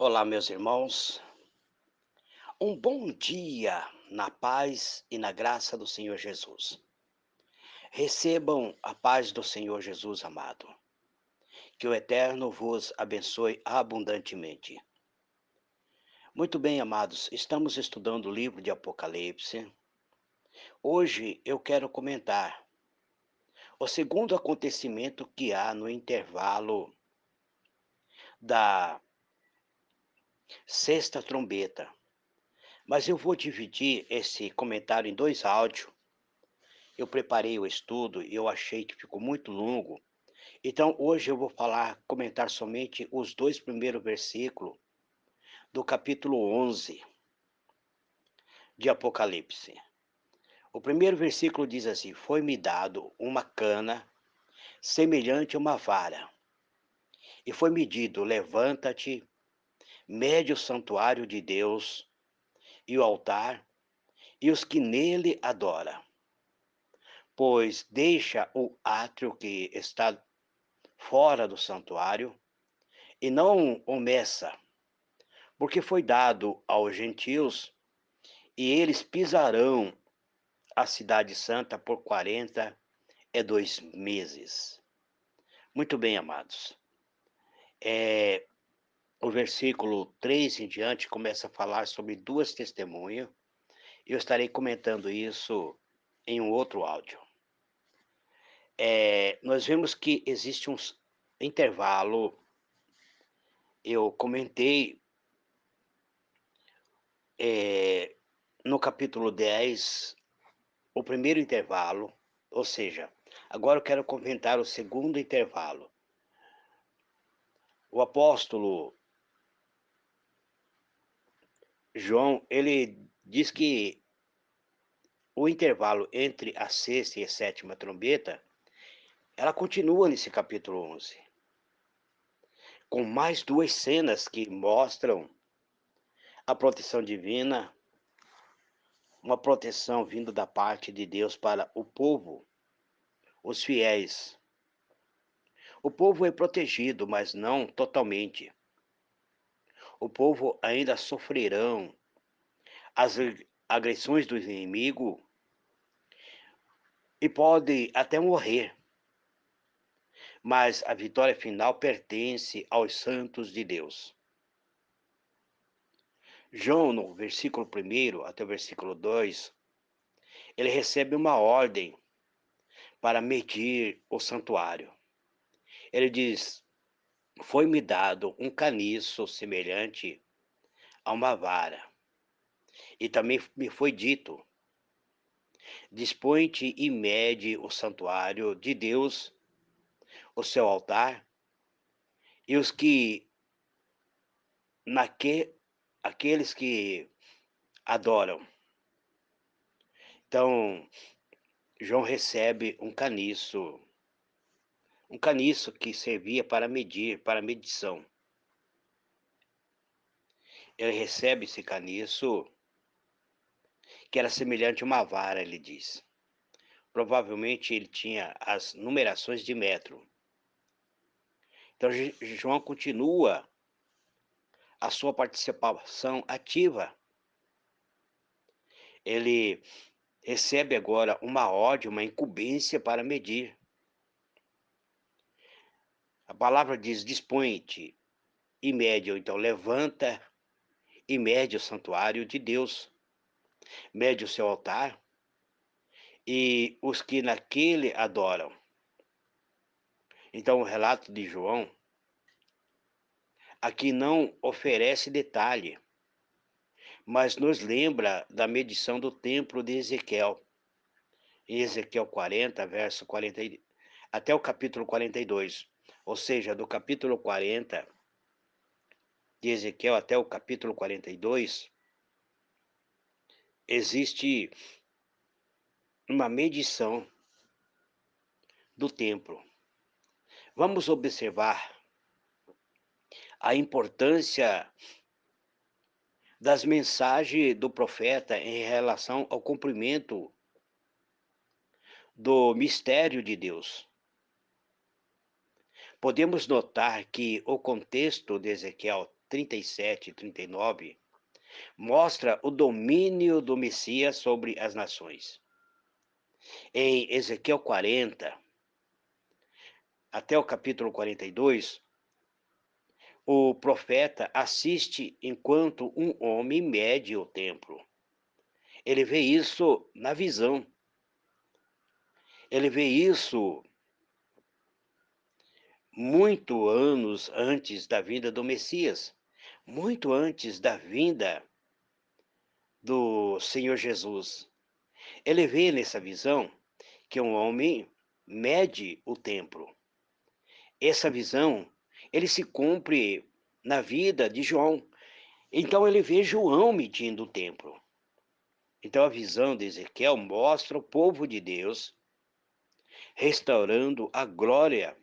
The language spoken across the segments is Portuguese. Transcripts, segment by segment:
Olá, meus irmãos. Um bom dia na paz e na graça do Senhor Jesus. Recebam a paz do Senhor Jesus amado. Que o Eterno vos abençoe abundantemente. Muito bem, amados, estamos estudando o livro de Apocalipse. Hoje eu quero comentar o segundo acontecimento que há no intervalo da sexta trombeta. Mas eu vou dividir esse comentário em dois áudios. Eu preparei o estudo e eu achei que ficou muito longo. Então, hoje eu vou comentar somente os dois primeiros versículos do capítulo 11 de Apocalipse. O primeiro versículo diz assim: Foi-me dado uma cana semelhante a uma vara, e foi-me dito: levanta-te, mede o santuário de Deus e o altar e os que nele adoram, pois deixa o átrio que está fora do santuário e não o meça, porque foi dado aos gentios, e eles pisarão a cidade santa por 42 meses. Muito bem, amados. É, o versículo 3 em diante começa a falar sobre duas testemunhas. Eu estarei comentando isso em um outro áudio. Nós vemos que existe um intervalo. Eu comentei no capítulo 10 o primeiro intervalo, ou seja, agora eu quero comentar o segundo intervalo. O apóstolo João, ele diz que o intervalo entre a sexta e a sétima trombeta, ela continua nesse capítulo 11, com mais duas cenas que mostram a proteção divina, uma proteção vindo da parte de Deus para o povo, os fiéis. O povo é protegido, mas não totalmente. O povo ainda sofrerão as agressões do inimigo e pode até morrer, mas a vitória final pertence aos santos de Deus. João, no versículo 1 até o versículo 2, ele recebe uma ordem para medir o santuário. Ele diz: Foi-me dado um caniço semelhante a uma vara, e também me foi dito: Dispõe-te e mede o santuário de Deus, o seu altar, e os que aqueles que adoram. Então, João recebe um caniço que servia para medir, para medição. Ele recebe esse caniço, que era semelhante a uma vara, ele diz. Provavelmente ele tinha as numerações de metro. Então, João continua a sua participação ativa. Ele recebe agora uma ordem, uma incumbência para medir. A palavra diz: dispõe-te e mede, ou então levanta e mede o santuário de Deus, mede o seu altar e os que naquele adoram. Então, o relato de João aqui não oferece detalhe, mas nos lembra da medição do templo de Ezequiel, em Ezequiel 40, verso 40, até o capítulo 42, ou seja, do capítulo 40 de Ezequiel até o capítulo 42, existe uma medição do templo. Vamos observar a importância das mensagens do profeta em relação ao cumprimento do mistério de Deus. Podemos notar que o contexto de Ezequiel 37 e 39, mostra o domínio do Messias sobre as nações. Em Ezequiel 40, até o capítulo 42, o profeta assiste enquanto um homem mede o templo. Ele vê isso na visão. Ele vê isso muito anos antes da vinda do Messias, muito antes da vinda do Senhor Jesus. Ele vê nessa visão que um homem mede o templo. Essa visão, ele se cumpre na vida de João. Então ele vê João medindo o templo. Então a visão de Ezequiel mostra o povo de Deus restaurando a glória,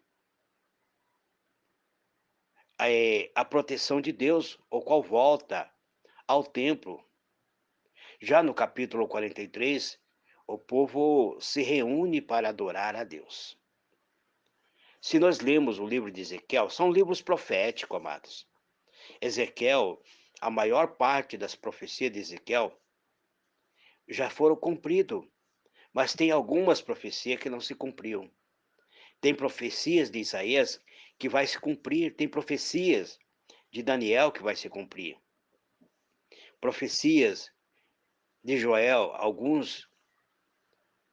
a proteção de Deus, o qual volta ao templo. Já no capítulo 43, o povo se reúne para adorar a Deus. Se nós lemos o livro de Ezequiel, são livros proféticos, amados. Ezequiel, a maior parte das profecias de Ezequiel já foram cumpridas, mas tem algumas profecias que não se cumpriram. Tem profecias de Isaías que vai se cumprir, tem profecias de Daniel que vai se cumprir. Profecias de Joel, alguns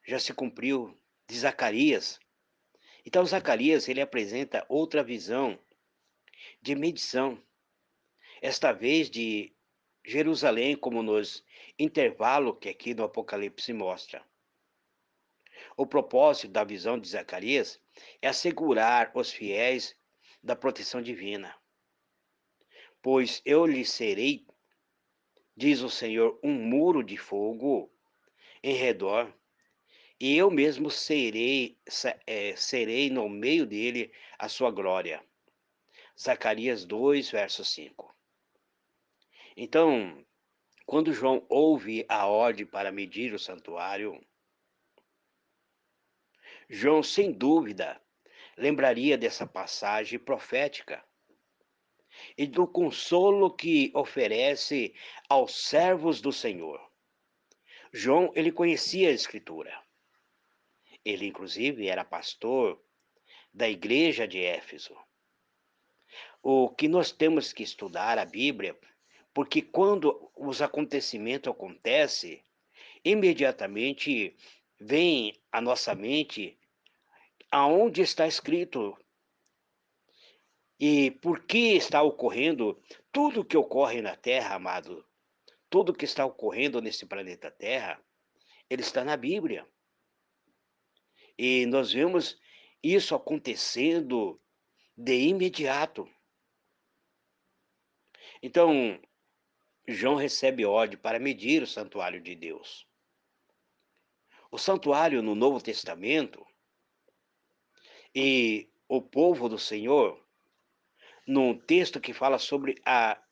já se cumpriu, de Zacarias. Então Zacarias, ele apresenta outra visão de medição, esta vez de Jerusalém, como nos intervalo que aqui no Apocalipse mostra. O propósito da visão de Zacarias é assegurar os fiéis da proteção divina. Pois eu lhe serei, diz o Senhor, um muro de fogo em redor, e eu mesmo serei no meio dele a sua glória. Zacarias 2, verso 5. Então, quando João ouve a ordem para medir o santuário, João, sem dúvida, lembraria dessa passagem profética e do consolo que oferece aos servos do Senhor. João, ele conhecia a Escritura. Ele, inclusive, era pastor da igreja de Éfeso. O que nós temos que estudar a Bíblia, porque quando os acontecimentos acontecem, imediatamente vem à nossa mente aonde está escrito e por que está ocorrendo tudo o que ocorre na Terra, amado. Tudo o que está ocorrendo nesse planeta Terra, ele está na Bíblia. E nós vemos isso acontecendo de imediato. Então, João recebe ordem para medir o santuário de Deus. O santuário no Novo Testamento e o povo do Senhor, num texto que fala sobre a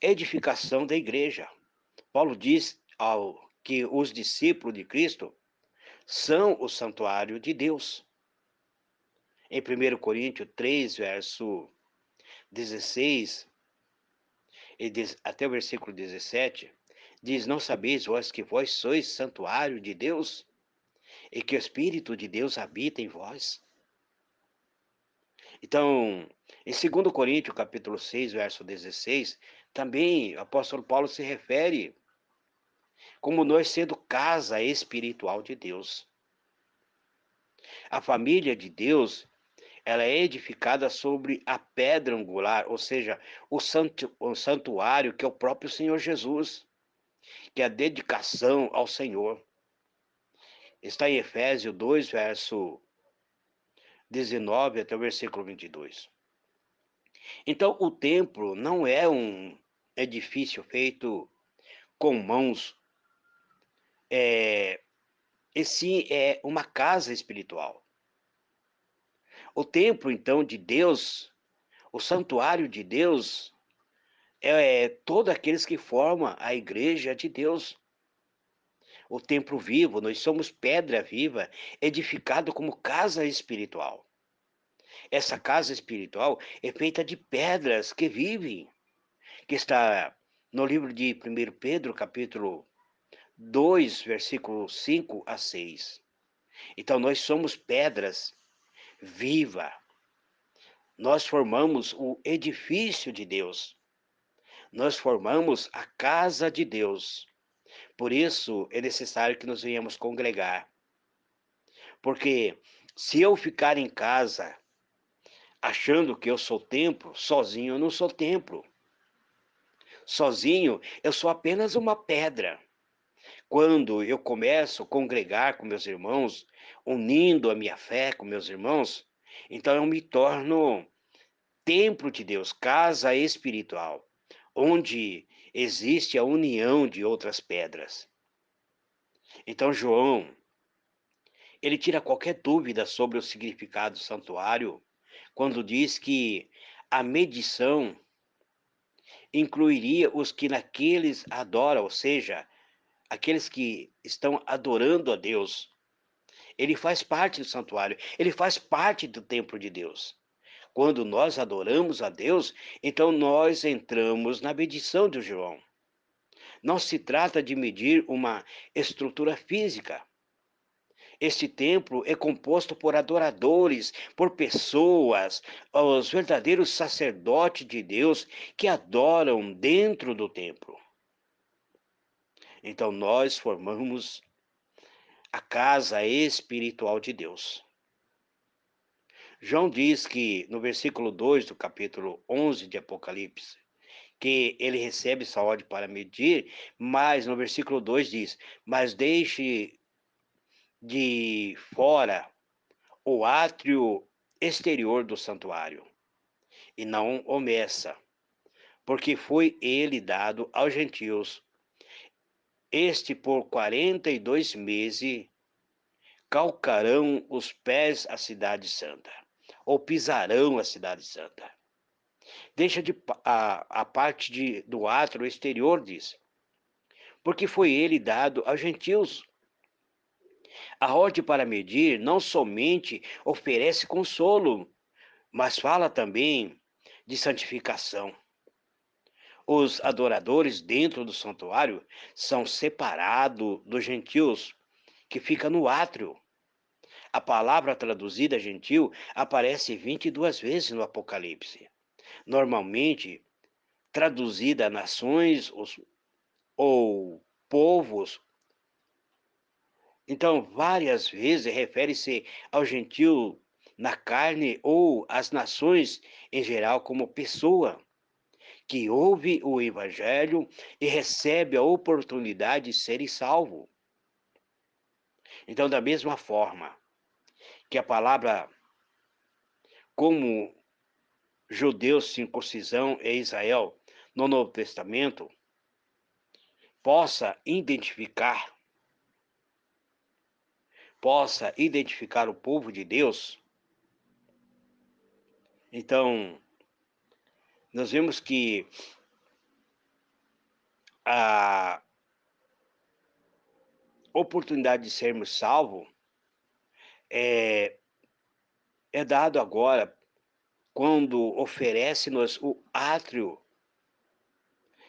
edificação da igreja. Paulo diz que os discípulos de Cristo são o santuário de Deus. Em 1 Coríntios 3, verso 16 até o versículo 17, diz: Não sabeis vós que vós sois santuário de Deus e que o Espírito de Deus habita em vós? Então, em 2 Coríntios, capítulo 6, verso 16, também o apóstolo Paulo se refere como nós sendo casa espiritual de Deus. A família de Deus, ela é edificada sobre a pedra angular, ou seja, o santuário que é o próprio Senhor Jesus, que é a dedicação ao Senhor. Está em Efésios 2, verso 19 até o versículo 22. Então, o templo não é um edifício feito com mãos, e sim é uma casa espiritual. O templo, então, de Deus, o santuário de Deus, é todos aqueles que formam a igreja de Deus. O templo vivo, nós somos pedra viva, edificado como casa espiritual. Essa casa espiritual é feita de pedras que vivem, que está no livro de 1 Pedro, capítulo 2, versículo 5 a 6. Então, nós somos pedras vivas. Nós formamos o edifício de Deus. Nós formamos a casa de Deus. Por isso, é necessário que nos venhamos congregar. Porque se eu ficar em casa achando que eu sou templo, sozinho eu não sou templo. Sozinho eu sou apenas uma pedra. Quando eu começo a congregar com meus irmãos, unindo a minha fé com meus irmãos, então eu me torno templo de Deus, casa espiritual, onde existe a união de outras pedras. Então João, ele tira qualquer dúvida sobre o significado do santuário quando diz que a medição incluiria os que naqueles adoram, ou seja, aqueles que estão adorando a Deus. Ele faz parte do santuário, ele faz parte do templo de Deus. Quando nós adoramos a Deus, então nós entramos na medição de João. Não se trata de medir uma estrutura física. Este templo é composto por adoradores, por pessoas, os verdadeiros sacerdotes de Deus que adoram dentro do templo. Então nós formamos a casa espiritual de Deus. João diz que no versículo 2 do capítulo 11 de Apocalipse, que ele recebe essa ordem para medir, mas no versículo 2 diz: mas deixe de fora o átrio exterior do santuário, e não o meça, porque foi ele dado aos gentios. Este por 42 meses calcarão os pés à cidade santa, ou pisarão a cidade santa. Deixa a parte do átrio exterior, diz, porque foi ele dado aos gentios. A ordem para medir não somente oferece consolo, mas fala também de santificação. Os adoradores dentro do santuário são separados dos gentios, que fica no átrio. A palavra traduzida gentil aparece 22 vezes no Apocalipse. Normalmente, traduzida a nações ou povos. Então, várias vezes refere-se ao gentil na carne ou às nações em geral como pessoa que ouve o evangelho e recebe a oportunidade de ser salvo. Então, da mesma forma que a palavra como judeus, circuncisão e Israel no Novo Testamento possa identificar o povo de Deus, então nós vemos que a oportunidade de sermos salvos é dado agora quando oferece-nos o átrio.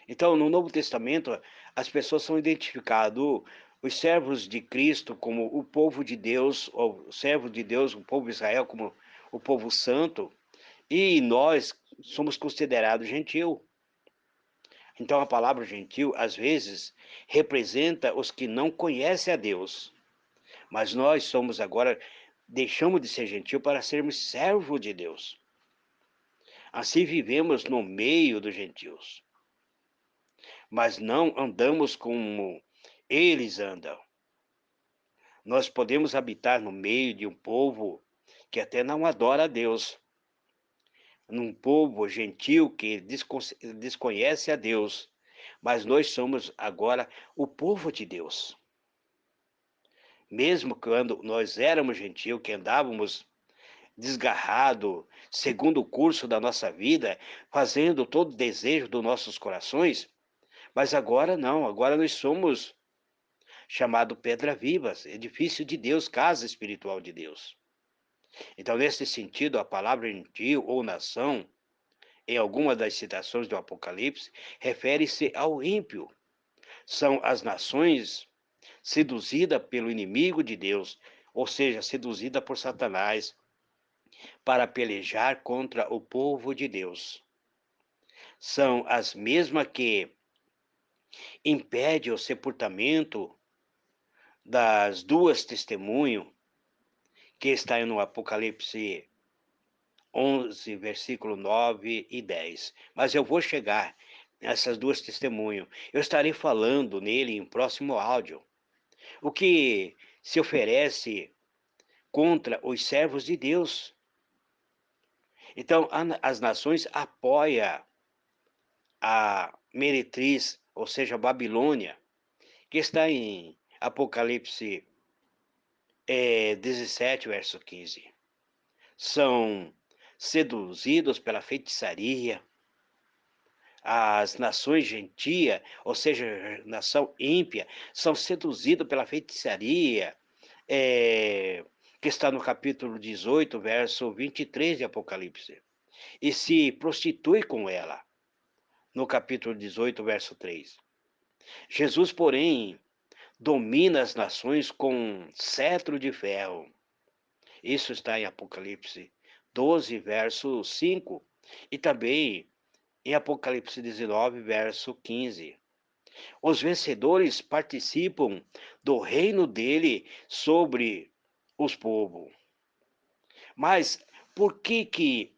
Então, no Novo Testamento, as pessoas são identificadas, os servos de Cristo como o povo de Deus, o servo de Deus, o povo de Israel como o povo santo, e nós somos considerados gentil. Então, a palavra gentil, às vezes, representa os que não conhecem a Deus. Mas nós somos agora, deixamos de ser gentil para sermos servos de Deus. Assim vivemos no meio dos gentios. Mas não andamos como eles andam. Nós podemos habitar no meio de um povo que até não adora a Deus. Num povo gentil que desconhece a Deus. Mas nós somos agora o povo de Deus. Mesmo quando nós éramos gentil, que andávamos desgarrado, segundo o curso da nossa vida, fazendo todo o desejo dos nossos corações, mas agora não, agora nós somos chamados pedra vivas, edifício de Deus, casa espiritual de Deus. Então, nesse sentido, a palavra gentio ou nação, em alguma das citações do Apocalipse, refere-se ao ímpio. São as nações seduzidas pelo inimigo de Deus, ou seja, seduzida por Satanás, para pelejar contra o povo de Deus. São as mesmas que impedem o sepultamento das duas testemunhas, que está no Apocalipse 11, versículo 9 e 10. Mas eu vou chegar nessas duas testemunhas. Eu estarei falando nele em próximo áudio. O que se oferece contra os servos de Deus. Então, as nações apoiam a meretriz, ou seja, a Babilônia, que está em Apocalipse 17, verso 15. São seduzidos pela feitiçaria. As nações gentias, ou seja, nação ímpia, são seduzidos pela feitiçaria, que está no capítulo 18, verso 23 de Apocalipse, e se prostitui com ela, no capítulo 18, verso 3. Jesus, porém, domina as nações com cetro de ferro. Isso está em Apocalipse 12, verso 5, e também em Apocalipse 19, verso 15. Os vencedores participam do reino dele sobre os povos. Mas por que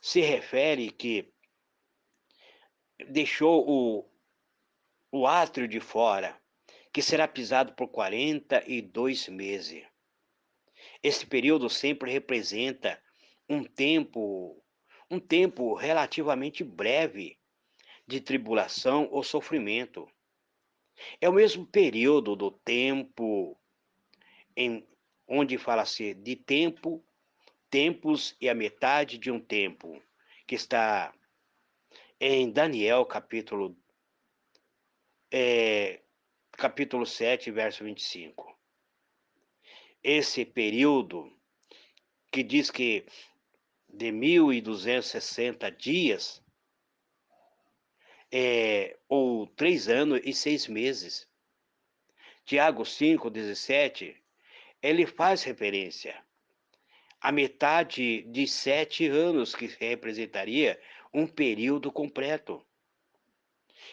se refere que deixou o átrio de fora, que será pisado por 42 meses? Esse período sempre representa um tempo, um tempo relativamente breve de tribulação ou sofrimento. É o mesmo período do tempo em onde fala-se de tempo, tempos e a metade de um tempo, que está em Daniel, capítulo 7, verso 25. Esse período que diz que de 1260 dias, ou 3 anos e 6 meses. Tiago 5,17, ele faz referência à metade de 7 anos, que representaria um período completo.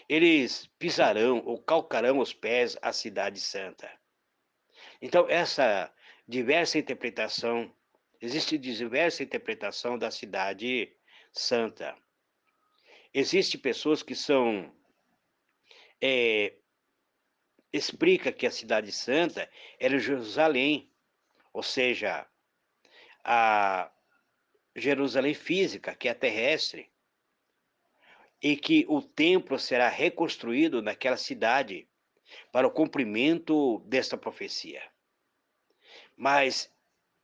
Eles pisarão ou calcarão os pés à cidade santa. Então, essa diversa interpretação, existe diversa interpretação da cidade santa. Existem pessoas que explica que a cidade santa era Jerusalém, ou seja, a Jerusalém física, que é terrestre, e que o templo será reconstruído naquela cidade para o cumprimento desta profecia. Mas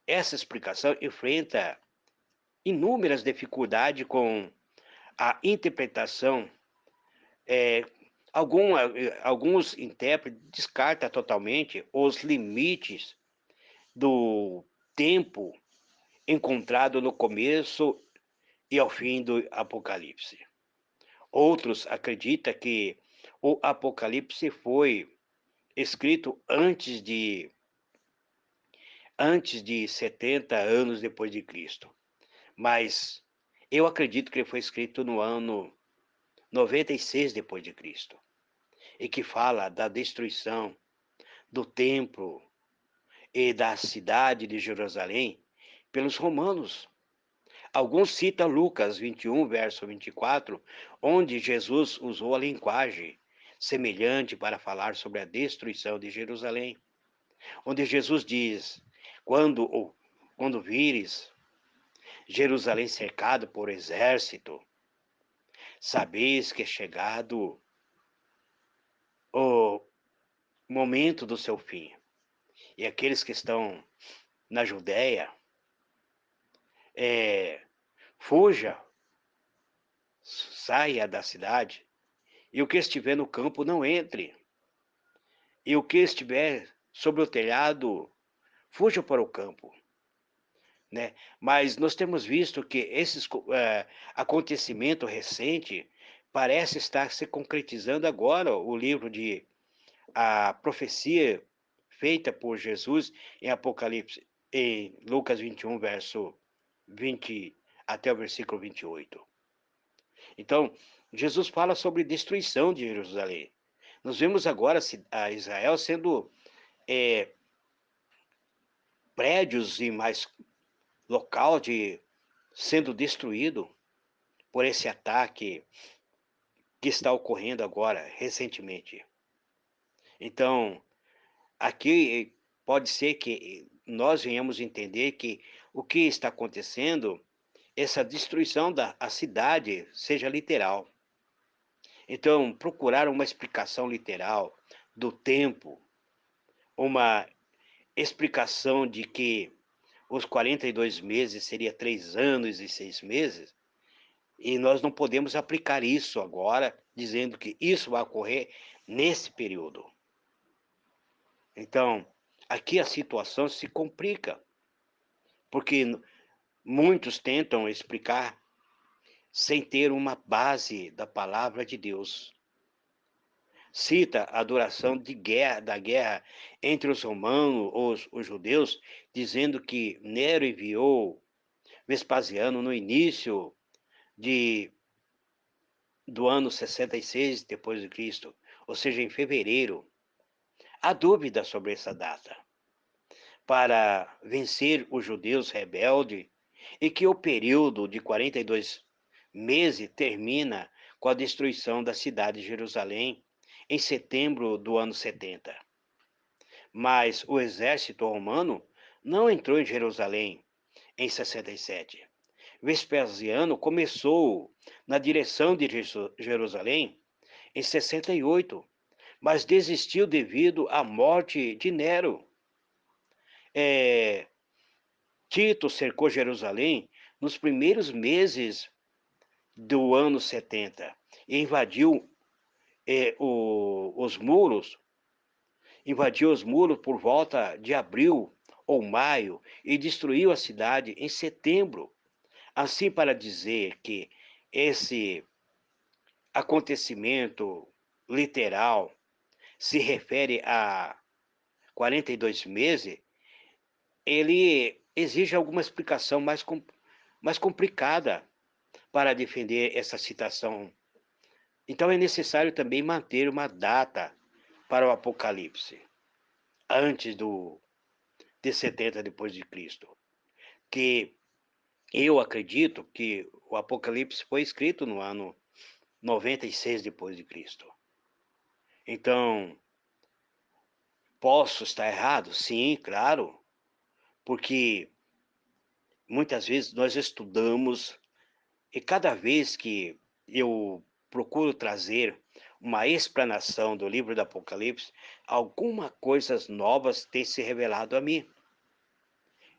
essa explicação enfrenta inúmeras dificuldades com a interpretação. Alguns intérpretes descartam totalmente os limites do tempo encontrado no começo e ao fim do Apocalipse. Outros acreditam que o Apocalipse foi escrito antes de 70 anos depois de Cristo. Mas eu acredito que ele foi escrito no ano 96 depois de Cristo, e que fala da destruição do templo e da cidade de Jerusalém pelos romanos. Alguns citam Lucas 21, verso 24, onde Jesus usou a linguagem semelhante para falar sobre a destruição de Jerusalém, onde Jesus diz: quando vires Jerusalém cercado por exército, sabeis que é chegado o momento do seu fim. E aqueles que estão na Judéia, fuja, saia da cidade, e o que estiver no campo não entre, e o que estiver sobre o telhado, fuja para o campo. né? Mas nós temos visto que acontecimento recente parece estar se concretizando agora. O livro de a profecia feita por Jesus em Apocalipse, em Lucas 21, verso 20 até o versículo 28. Então, Jesus fala sobre destruição de Jerusalém. Nós vemos agora a Israel sendo prédios e mais local de sendo destruído por esse ataque que está ocorrendo agora, recentemente. Então, aqui pode ser que nós venhamos entender que o que está acontecendo, essa destruição da a cidade, seja literal. Então, procurar uma explicação literal do tempo, uma explicação de que os 42 meses seria 3 anos e 6 meses, e nós não podemos aplicar isso agora, dizendo que isso vai ocorrer nesse período. Então, aqui a situação se complica, porque muitos tentam explicar sem ter uma base da palavra de Deus. Cita a duração da guerra entre os romanos, os judeus, dizendo que Nero enviou Vespasiano no início de, do ano 66 depois de Cristo, ou seja, em fevereiro. Há dúvida sobre essa data. Para vencer os judeus rebeldes, e que o período de 42 meses termina com a destruição da cidade de Jerusalém em setembro do ano 70. Mas o exército romano não entrou em Jerusalém em 67. Vespasiano começou na direção de Jerusalém em 68, mas desistiu devido à morte de Nero. Tito cercou Jerusalém nos primeiros meses do ano 70 e invadiu os muros por volta de abril ou maio e destruiu a cidade em setembro. Assim, para dizer que esse acontecimento literal se refere a 42 meses, ele exige alguma explicação mais complicada para defender essa citação. Então é necessário também manter uma data para o Apocalipse, antes de 70 depois de Cristo, que eu acredito que o Apocalipse foi escrito no ano 96 depois de Cristo. Então, posso estar errado? Sim, claro, porque muitas vezes nós estudamos e cada vez que eu procuro trazer uma explanação do livro do Apocalipse, algumas coisas novas têm se revelado a mim.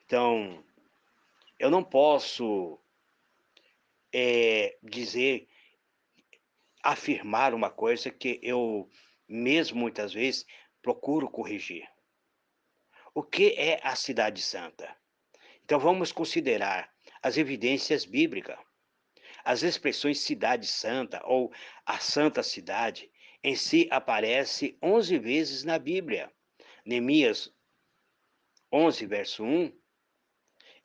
Então, eu não posso dizer, afirmar uma coisa que eu mesmo muitas vezes procuro corrigir. O que é a cidade santa? Então vamos considerar as evidências bíblicas. As expressões cidade santa ou a santa cidade em si aparece 11 vezes na Bíblia. Neemias 11, verso 1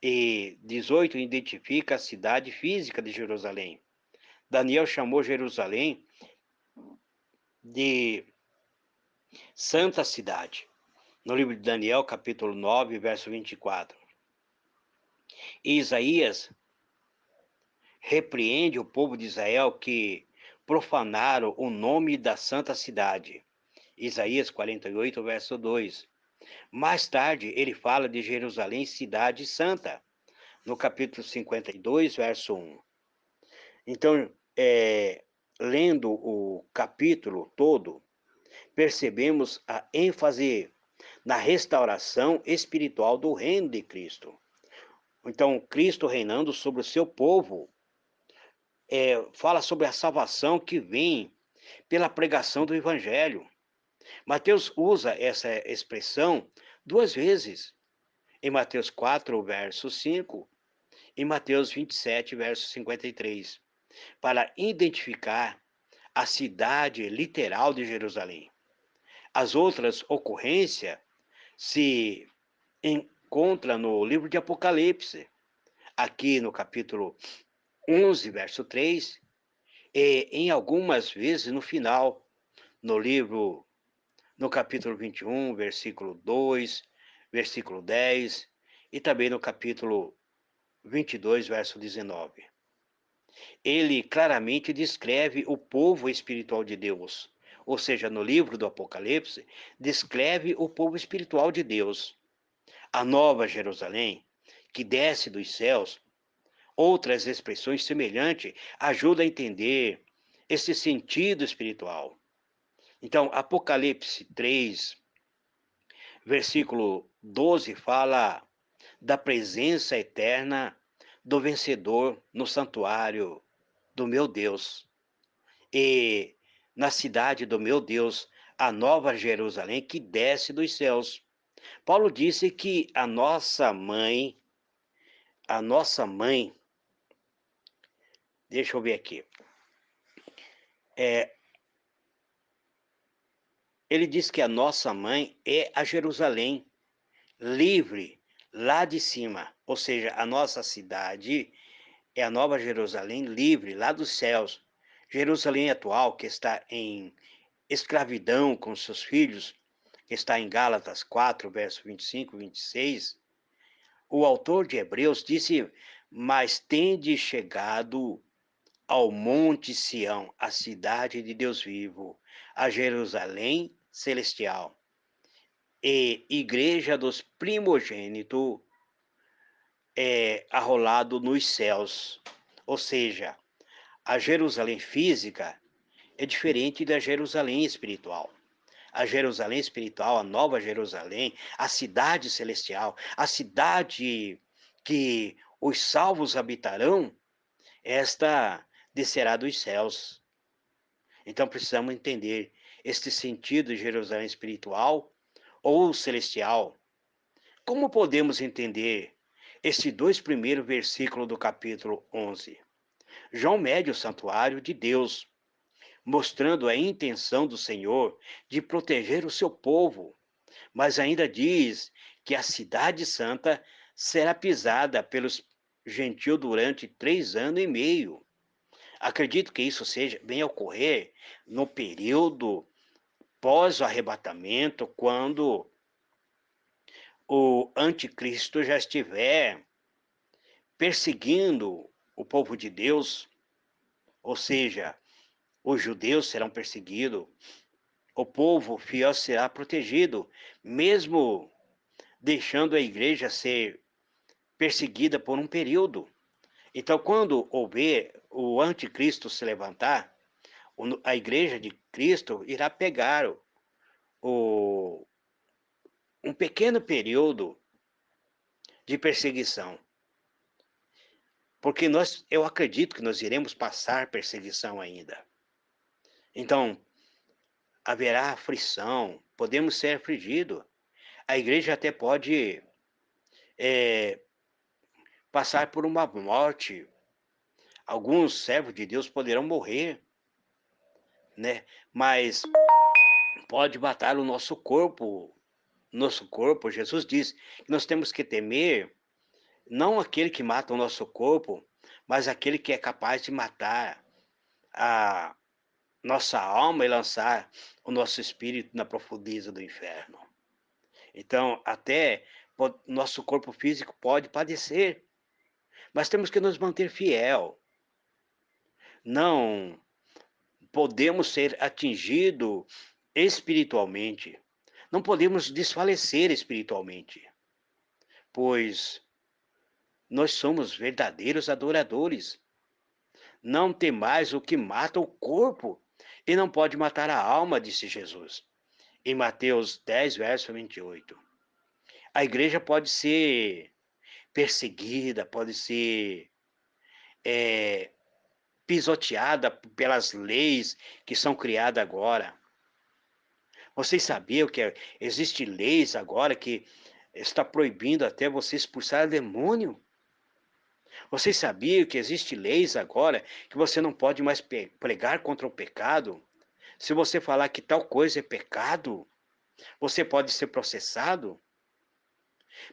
e 18 identifica a cidade física de Jerusalém. Daniel chamou Jerusalém de santa cidade, no livro de Daniel, capítulo 9, verso 24. E Isaías repreende o povo de Israel que profanaram o nome da santa cidade. Isaías 48, verso 2. Mais tarde, ele fala de Jerusalém, cidade santa, no capítulo 52, verso 1. Então, lendo o capítulo todo, percebemos a ênfase na restauração espiritual do reino de Cristo. Então, Cristo reinando sobre o seu povo, fala sobre a salvação que vem pela pregação do Evangelho. Mateus usa essa expressão 2 vezes. em Mateus 4, verso 5, e Mateus 27, verso 53, para identificar a cidade literal de Jerusalém. As outras ocorrências se encontram no livro de Apocalipse, aqui no capítulo 11, verso 3, e em algumas vezes no final, no capítulo 21, versículo 2, versículo 10, e também no capítulo 22, verso 19. Ele claramente descreve o povo espiritual de Deus, ou seja, no livro do Apocalipse, descreve o povo espiritual de Deus, a nova Jerusalém, que desce dos céus. Outras expressões semelhantes ajudam a entender esse sentido espiritual. Então, Apocalipse 3, versículo 12, fala da presença eterna do vencedor no santuário do meu Deus e na cidade do meu Deus, a nova Jerusalém que desce dos céus. Paulo disse que a nossa mãe, deixa eu ver aqui, é, ele diz que a nossa mãe é a Jerusalém livre lá de cima, ou seja, a nossa cidade é a nova Jerusalém livre lá dos céus. Jerusalém atual, que está em escravidão com seus filhos, que está em Gálatas 4, verso 25 e 26, o autor de Hebreus disse: mas tende chegado ao monte Sião, a cidade de Deus vivo, a Jerusalém celestial, e igreja dos primogênitos arrolado nos céus. Ou seja, a Jerusalém física é diferente da Jerusalém espiritual. A Jerusalém espiritual, a nova Jerusalém, a cidade celestial, a cidade que os salvos habitarão, esta descerá dos céus. Então precisamos entender este sentido de Jerusalém espiritual ou celestial. Como podemos entender estes dois primeiros versículos do capítulo 11? João mede o santuário de Deus, mostrando a intenção do Senhor de proteger o seu povo, mas ainda diz que a cidade santa será pisada pelos gentios durante 3 anos e meio. Acredito que isso venha a ocorrer no período pós o arrebatamento, quando o anticristo já estiver perseguindo o povo de Deus, ou seja, os judeus serão perseguidos, o povo fiel será protegido, mesmo deixando a igreja ser perseguida por um período. Então, quando houver o anticristo se levantar, a igreja de Cristo irá pegar um pequeno período de perseguição. Porque eu acredito que nós iremos passar perseguição ainda. Então, haverá aflição, podemos ser afligidos. A igreja até pode passar por uma morte. Alguns servos de Deus poderão morrer, né? Mas pode matar o nosso corpo. Nosso corpo, Jesus diz que nós temos que temer não aquele que mata o nosso corpo, mas aquele que é capaz de matar a nossa alma e lançar o nosso espírito na profundeza do inferno. Então, até nosso corpo físico pode padecer, mas temos que nos manter fiel. Não podemos ser atingidos espiritualmente. Não podemos desfalecer espiritualmente, pois nós somos verdadeiros adoradores. Não tem mais o que mata o corpo e não pode matar a alma, disse Jesus, em Mateus 10, verso 28. A igreja pode ser perseguida, pode ser pisoteada pelas leis que são criadas agora. Vocês sabiam que existem leis agora que está proibindo até você expulsar demônio. Você sabia que existem leis agora que você não pode mais pregar contra o pecado? Se você falar que tal coisa é pecado, você pode ser processado.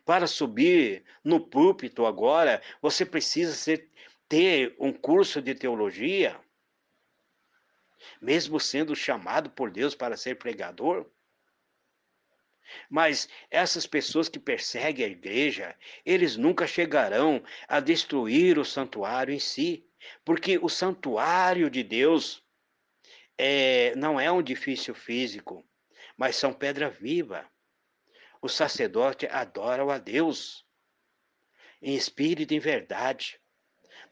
Para subir no púlpito agora, você precisa ter um curso de teologia, mesmo sendo chamado por Deus para ser pregador. Mas essas pessoas que perseguem a igreja, eles nunca chegarão a destruir o santuário em si, porque o santuário de Deus não é um edifício físico, mas são pedra viva. O sacerdote adora a Deus em espírito e em verdade.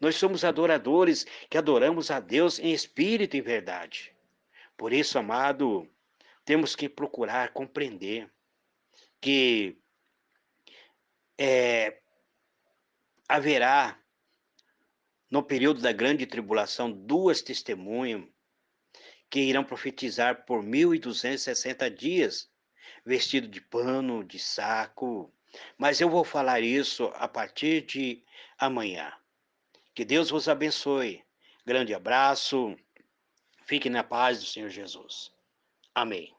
Nós somos adoradores que adoramos a Deus em espírito e em verdade. Por isso, amado, temos que procurar compreender que é, haverá, no período da grande tribulação, duas testemunhas que irão profetizar por 1260 dias, vestido de pano, de saco. Mas eu vou falar isso a partir de amanhã. Que Deus vos abençoe. Grande abraço. Fique na paz do Senhor Jesus. Amém.